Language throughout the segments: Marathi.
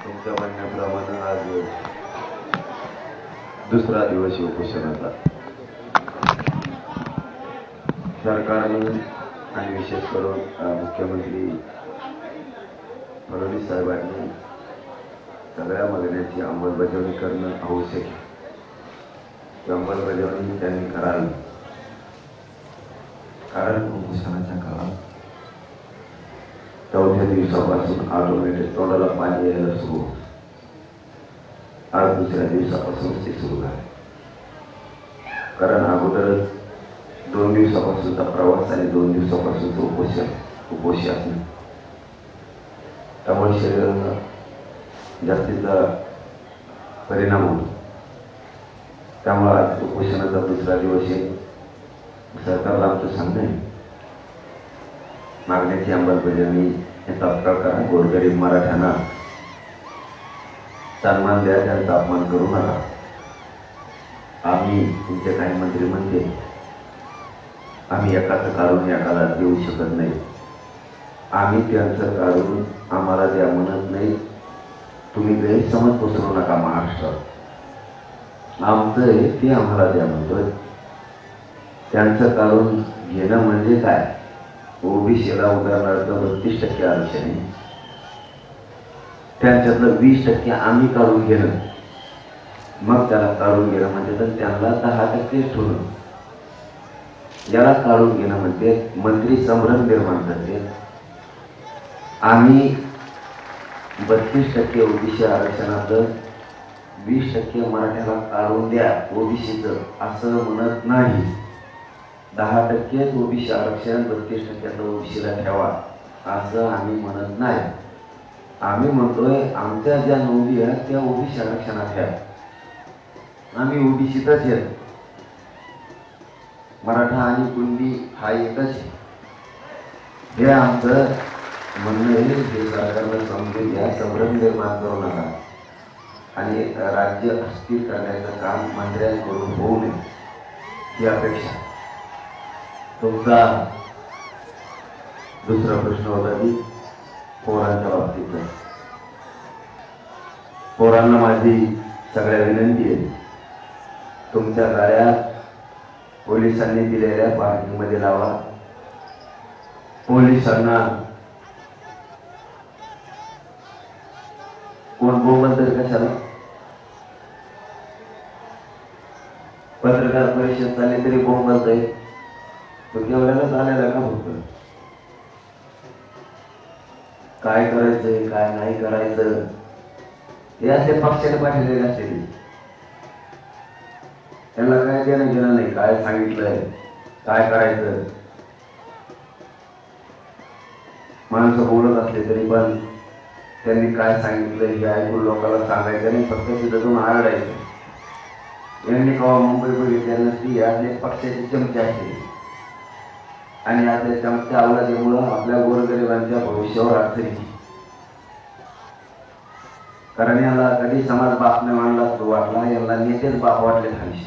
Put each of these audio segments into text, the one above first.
तुमच्या म्हणण्याप्रमाणे आज दुसरा दिवस उपोषणाचा सरकारने आणि विशेष करून मुख्यमंत्री फडणवीस साहेबांनी सगळ्या मागण्यांची अंमलबजावणी करणं आवश्यक आहे. ती अंमलबजावणी त्यांनी करावी, कारण उपोषणाच्या काळात चौथ्या दिवसापासून ऑटोमॅटिक तोंडाला पाणी यायला सुरू. आज दुसऱ्या दिवसापासून ते सुरू झाले, कारण अगोदर 2 दिवसापासूनचा प्रवास आणि 2 दिवसापासूनचं उपोषण त्यामुळे शरीराला जास्तीचा परिणाम होतो. त्यामुळे आज उपोषणाचा दुसरा दिवस आहे. सरकारला आमचं सांगणं आहे, मागण्याची अंमलबजावणी तात्काळ करा. गोरगरीब मराठ्यांना सन्मान द्या, त्यांचा अपमान करू नका. आम्ही तुमचे काही मंत्री म्हणते आम्ही एकाचं काढून एकाला देऊ शकत नाही. आम्ही त्यांचं काढून आम्हाला द्या म्हणत नाही. तुम्ही गैरसमज पसरू नका. महाराष्ट्रात आमचं आहे ते आम्हाला द्या म्हणतोय. त्यांचं काढून घेणं म्हणजे काय? ओबीसीला उदाहरणार्थ 32% आरक्षण आहे, त्यांच्यातलं 20% आम्ही काढून घेणं, मग त्याला काढून घेणं म्हणजे तर त्यांना 10% ठेवणं. याला काढून घेणं म्हणजे मंत्री संभ्रम निर्माण करते. आम्ही 32% ओबीसी आरक्षणाचं 20% मराठ्याला काढून द्या ओबीसीचं असं म्हणत नाही. 10% ओबीसी आरक्षण 32% ओबीसीला ठेवा असं आम्ही म्हणत नाही. आम्ही म्हणतोय आमच्या ज्या नोंदी आहेत त्या ओबीसी आरक्षणात ठेवा. आम्ही ओबीसीतच आहेत. मराठा आणि कुणबी हा एकच आहे. हे आमचं म्हणणं आहे. हे सरकारला समजून घ्या, संभ्रम निर्माण करू नका आणि राज्य अस्थिर करण्याचं काम मंत्र्यांकडून होऊ नये ही अपेक्षा. तुमचा दुसरा प्रश्न होता की पोरांच्या बाबतीत. पोरांना माझी सगळ्या विनंती आहे, तुमच्या गाड्या पोलिसांनी दिलेल्या पार्किंगमध्ये लावा. पोलिसांना कोण बोलतोय कशाला? पत्रकार परिषद झाली तरी बोलतोय. तो केवढ्यालाच आलेला का फक्त? काय करायचंय काय नाही करायचं हे असे पक्षाने पाठवलेले असते. त्यांना काय देणं घेणं नाही. काय सांगितलंय काय करायचं. माणसं बोलत असले तरी पण त्यांनी काय सांगितलं हे ऐकून लोकांना सांगायचं नाही, फक्त तिथं जाऊन आरडायचं. यांनी केव्हा मुंबई बघितल्या नसती. यातले पक्षाची चमचे असते आणि आपल्या चमच्या अवलादीमुळं आपल्या गोरगरिबांच्या भविष्यावर अडचणी. कारण याला कधी समाज बाप नाही मानला तो वाटला, याला नेतेच बाप वाटले खाली.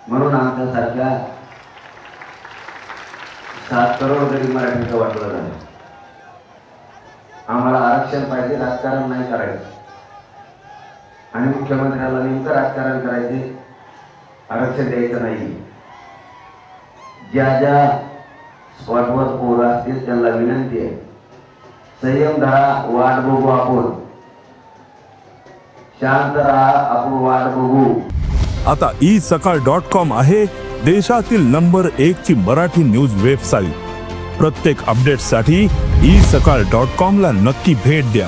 म्हणून आमच्यासारख्या 7 करोड गरीब मराठीचं वाटलं झालं. आम्हाला आरक्षण पाहिजे, राजकारण नाही करायचं. आणि मुख्यमंत्र्याला नेमकं राजकारण करायचे, आरक्षण द्यायचं नाही. ज्या ज्या स्पॉटवर पोरं असतील त्यांना विनंती आहे, संयम धरा, वाट बघू आपण. शांत राहा, आपण वाट बघू. आता isakal.com आहे देशातील नंबर 1 ची मराठी न्यूज वेबसाईट. प्रत्येक अपडेटसाठी isakal.com ला नक्की भेट द्या.